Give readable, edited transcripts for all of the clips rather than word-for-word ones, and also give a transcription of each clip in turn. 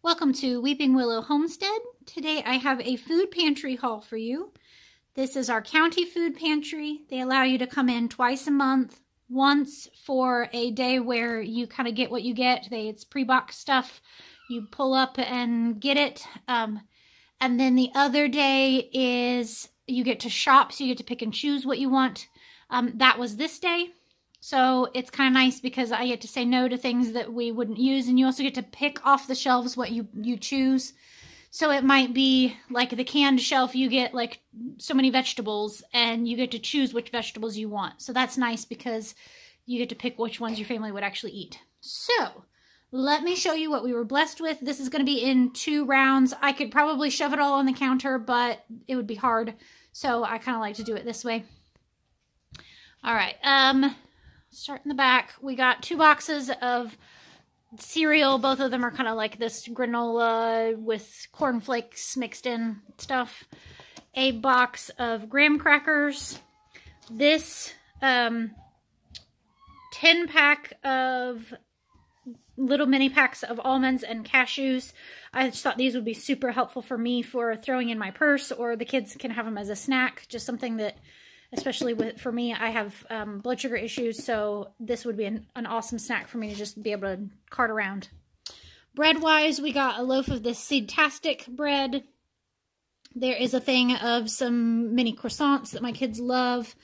Welcome to Weeping Willow Homestead. Today I have a food pantry haul for you. This is our county food pantry. They allow you to come in twice a month, once for a day where you kind of get what you get. It's pre-boxed stuff. You pull up and get it. And then the other day is you get to shop, so you get to pick and choose what you want. That was this day. So it's kind of nice because I get to say no to things that we wouldn't use, and you also get to pick off the shelves what you choose. So it might be like the canned shelf, you get like so many vegetables and you get to choose which vegetables you want. So that's nice because you get to pick which ones your family would actually eat. So let me show you what we were blessed with. This is going to be in 2 rounds. I could probably shove it all on the counter, but it would be hard. So I kind of like to do it this way. All right. Start in the back. We got 2 boxes of cereal. Both of them are kind of like this granola with cornflakes mixed in stuff. A box of graham crackers. This 10-pack of little mini packs of almonds and cashews. I just thought these would be super helpful for me for throwing in my purse, or the kids can have them as a snack. Just something that, especially for me, I have blood sugar issues, so this would be an awesome snack for me to just be able to cart around. Bread-wise, we got a loaf of this Seedtastic bread. There is a thing of some mini croissants that my kids love.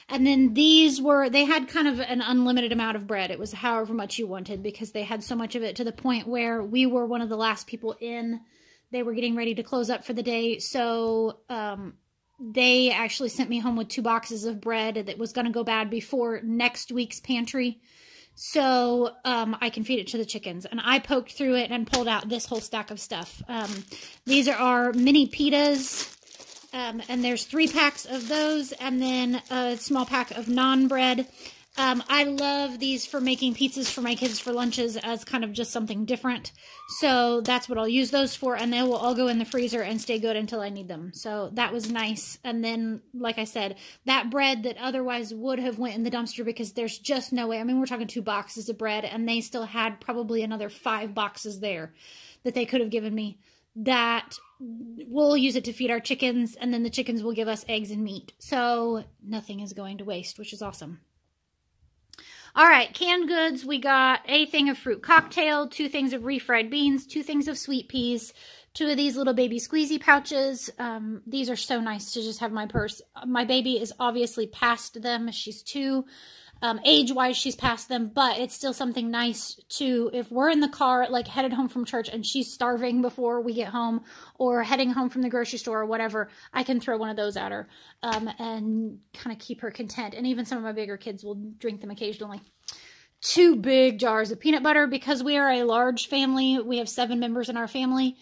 And then they had kind of an unlimited amount of bread. It was however much you wanted because they had so much of it to the point where we were one of the last people in. They were getting ready to close up for the day, so they actually sent me home with 2 boxes of bread that was going to go bad before next week's pantry. So I can feed it to the chickens. And I poked through it and pulled out this whole stack of stuff. These are our mini pitas. And there's 3 packs of those, and then a small pack of naan bread. I love these for making pizzas for my kids for lunches as kind of just something different. So that's what I'll use those for, and they will all go in the freezer and stay good until I need them. So that was nice. And then, like I said, that bread that otherwise would have went in the dumpster because there's just no way. I mean, we're talking 2 boxes of bread, and they still had probably another 5 boxes there that they could have given me. That we'll use it to feed our chickens, and then the chickens will give us eggs and meat. So nothing is going to waste, which is awesome. All right, canned goods. We got a thing of fruit cocktail, 2 things of refried beans, 2 things of sweet peas, 2 of these little baby squeezy pouches. These are so nice to just have in my purse. My baby is obviously past them. She's 2. Age-wise, she's past them, but it's still something nice to, if we're in the car, like headed home from church and she's starving before we get home, or heading home from the grocery store or whatever, I can throw one of those at her and kind of keep her content. And even some of my bigger kids will drink them occasionally. 2 big jars of peanut butter. Because we are a large family, we have 7 members in our family.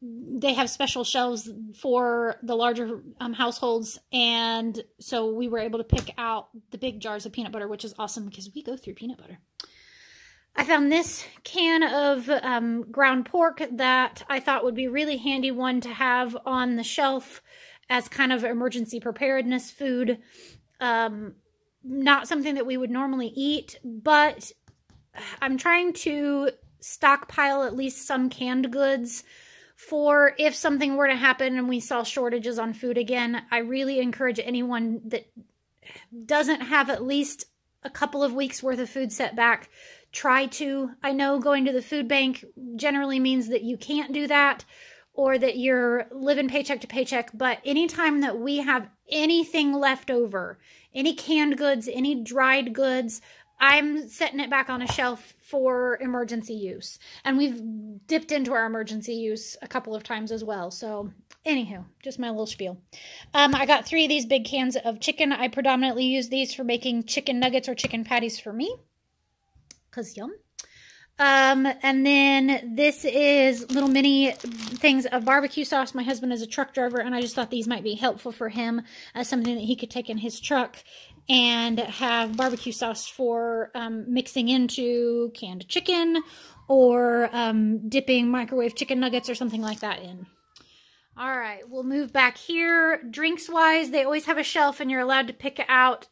They have special shelves for the larger households, and so we were able to pick out the big jars of peanut butter, which is awesome because we go through peanut butter. I found this can of ground pork that I thought would be a really handy one to have on the shelf as kind of emergency preparedness food. Not something that we would normally eat, but I'm trying to stockpile at least some canned goods for if something were to happen and we saw shortages on food again. I really encourage anyone that doesn't have at least a couple of weeks worth of food set back, try to. I know going to the food bank generally means that you can't do that, or that you're living paycheck to paycheck, but anytime that we have anything left over, any canned goods, any dried goods, I'm setting it back on a shelf for emergency use. And we've dipped into our emergency use a couple of times as well. So, anywho, just my little spiel. I got 3 of these big cans of chicken. I predominantly use these for making chicken nuggets or chicken patties for me. 'Cause yum. And then this is little mini things of barbecue sauce. My husband is a truck driver, and I just thought these might be helpful for him as something that he could take in his truck and have barbecue sauce for mixing into canned chicken, or dipping microwave chicken nuggets or something like that in. All right, we'll move back here. Drinks-wise, they always have a shelf, and you're allowed to pick out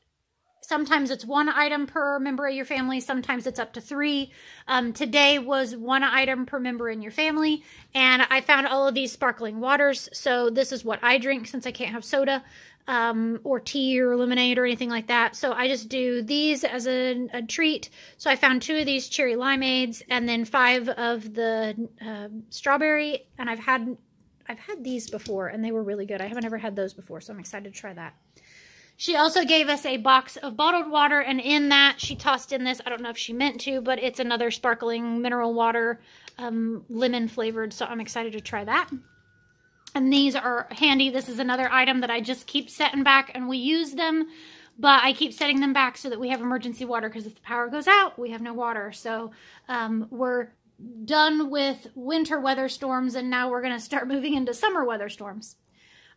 Sometimes it's 1 item per member of your family. Sometimes it's up to 3. Today was 1 item per member in your family. And I found all of these sparkling waters. So this is what I drink since I can't have soda or tea or lemonade or anything like that. So I just do these as a treat. So I found 2 of these cherry limeades and then 5 of the strawberry. And I've had these before and they were really good. I haven't ever had those before, so I'm excited to try that. She also gave us a box of bottled water, and in that she tossed in this, I don't know if she meant to, but it's another sparkling mineral water, lemon flavored, so I'm excited to try that. And these are handy. This is another item that I just keep setting back, and we use them, but I keep setting them back so that we have emergency water, because if the power goes out, we have no water. So we're done with winter weather storms, and now we're going to start moving into summer weather storms.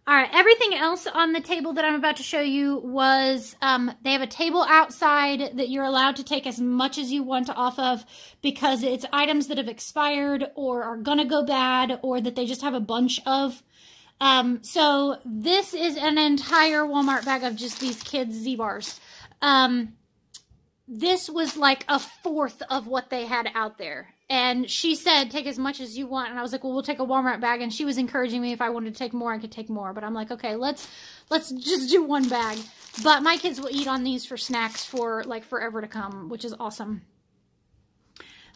All right, everything else on the table that I'm about to show you was, they have a table outside that you're allowed to take as much as you want off of because it's items that have expired or are gonna go bad or that they just have a bunch of. So this is an entire Walmart bag of just these kids' Z-bars. This was like 1/4 of what they had out there. And she said, take as much as you want. And I was like, well, we'll take a Walmart bag. And she was encouraging me if I wanted to take more, I could take more. But I'm like, okay, let's just do 1 bag. But my kids will eat on these for snacks for like forever to come, which is awesome.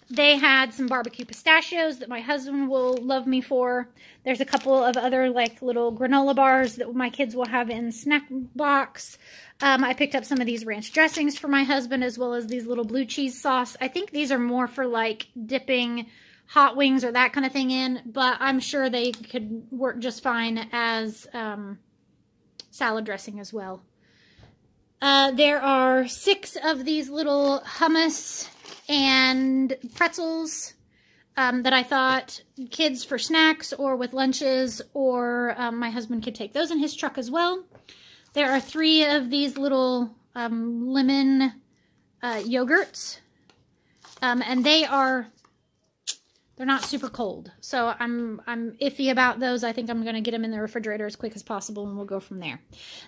They had some barbecue pistachios that my husband will love me for. There's a couple of other like little granola bars that my kids will have in snack box. I picked up some of these ranch dressings for my husband as well as these little blue cheese sauce. I think these are more for like dipping hot wings or that kind of thing in, but I'm sure they could work just fine as salad dressing as well. There are 6 of these little hummus and pretzels that I thought kids for snacks or with lunches, or my husband could take those in his truck as well. There are 3 of these little lemon yogurts, and they're not super cold, so I'm iffy about those. I think I'm going to get them in the refrigerator as quick as possible, and we'll go from there.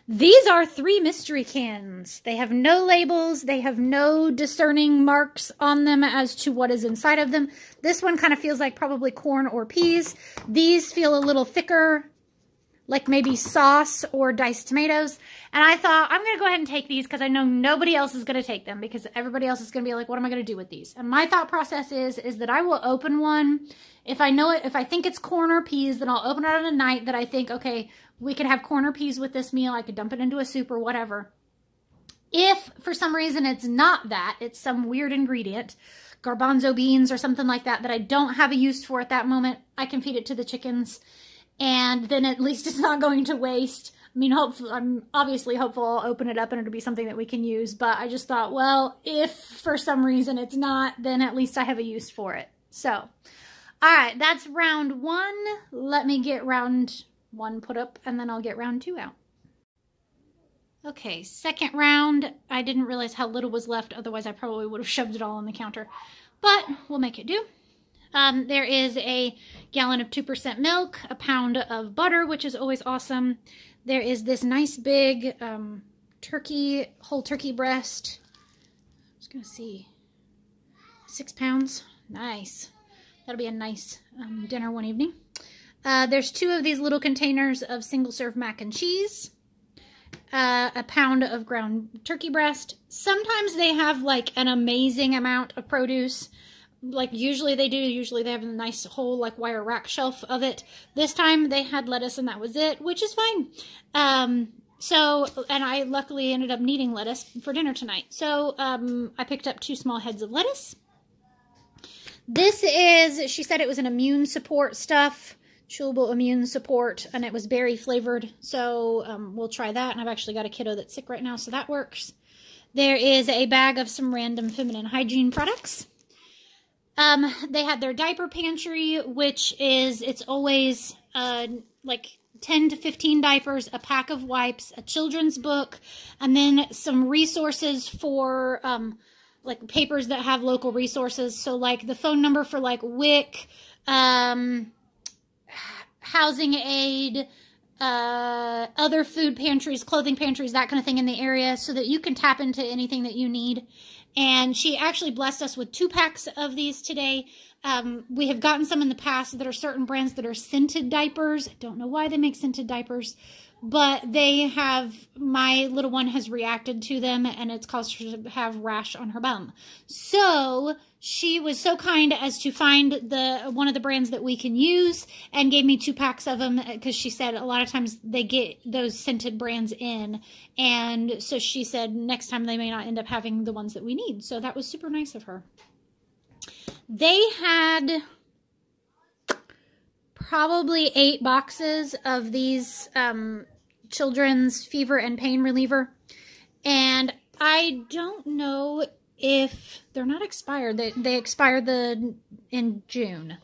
These are 3 mystery cans. They have no labels. They have no discerning marks on them as to what is inside of them. This one kind of feels like probably corn or peas. These feel a little thicker, like maybe sauce or diced tomatoes. And I thought, I'm going to go ahead and take these because I know nobody else is going to take them because everybody else is going to be like, what am I going to do with these? And my thought process is that I will open one. If I know it, if I think it's corn or peas, then I'll open it on a night that I think, okay, we could have corn or peas with this meal. I could dump it into a soup or whatever. If for some reason it's not that, it's some weird ingredient, garbanzo beans or something like that, that I don't have a use for at that moment, I can feed it to the chickens. And then at least it's not going to waste. I mean, hopefully, I'm obviously hopeful I'll open it up and it'll be something that we can use. But I just thought, well, if for some reason it's not, then at least I have a use for it. So, all right, that's round 1. Let me get round 1 put up and then I'll get round 2 out. Okay, second round. I didn't realize how little was left. Otherwise, I probably would have shoved it all on the counter. But we'll make it do. There is a gallon of 2% milk, a pound of butter, which is always awesome. There is this nice big whole turkey breast. I was going to see, 6 pounds. Nice. That'll be a nice dinner one evening. There's 2 of these little containers of single-serve mac and cheese. A pound of ground turkey breast. Sometimes they have like an amazing amount of produce. Like usually they do. Usually they have a nice whole like wire rack shelf of it. This time they had lettuce and that was it, which is fine. And I luckily ended up needing lettuce for dinner tonight. So I picked up 2 small heads of lettuce. This is, she said it was an immune support stuff, chewable immune support, and it was berry flavored. So we'll try that. And I've actually got a kiddo that's sick right now, so that works. There is a bag of some random feminine hygiene products. They had their diaper pantry, which is, it's always, like 10 to 15 diapers, a pack of wipes, a children's book, and then some resources for, like papers that have local resources. So like the phone number for like WIC, Housing Aid, other food pantries, clothing pantries, that kind of thing in the area, so that you can tap into anything that you need. And she actually blessed us with 2 packs of these today. We have gotten some in the past that are certain brands that are scented diapers. I don't know why they make scented diapers, but they have, my little one has reacted to them, and it's caused her to have rash on her bum. So she was so kind as to find one of the brands that we can use and gave me 2 packs of them, because she said a lot of times they get those scented brands in, and so she said next time they may not end up having the ones that we need. So that was super nice of her. They had probably 8 boxes of these children's fever and pain reliever, and I don't know if they're not expired. They expire in June.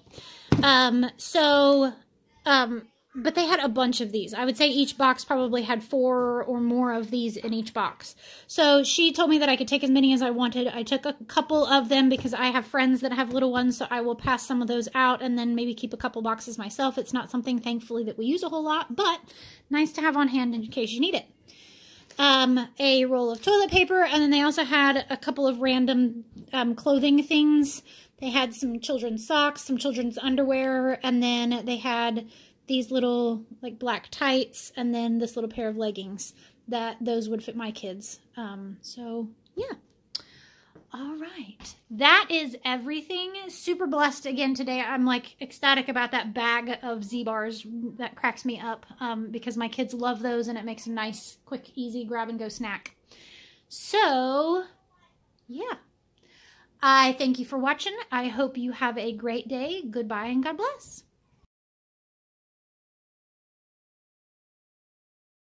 But they had a bunch of these. I would say each box probably had 4 or more of these in each box. So she told me that I could take as many as I wanted. I took a couple of them because I have friends that have little ones, so I will pass some of those out and then maybe keep a couple boxes myself. It's not something, thankfully, that we use a whole lot, but nice to have on hand in case you need it. A roll of toilet paper, and then they also had a couple of random clothing things. They had some children's socks, some children's underwear, and then they had these little like black tights, and then this little pair of leggings. Those would fit my kids. So yeah. All right. That is everything. Super blessed again today. I'm like ecstatic about that bag of Z-bars. That cracks me up because my kids love those, and it makes a nice, quick, easy grab and go snack. So yeah. I thank you for watching. I hope you have a great day. Goodbye and God bless.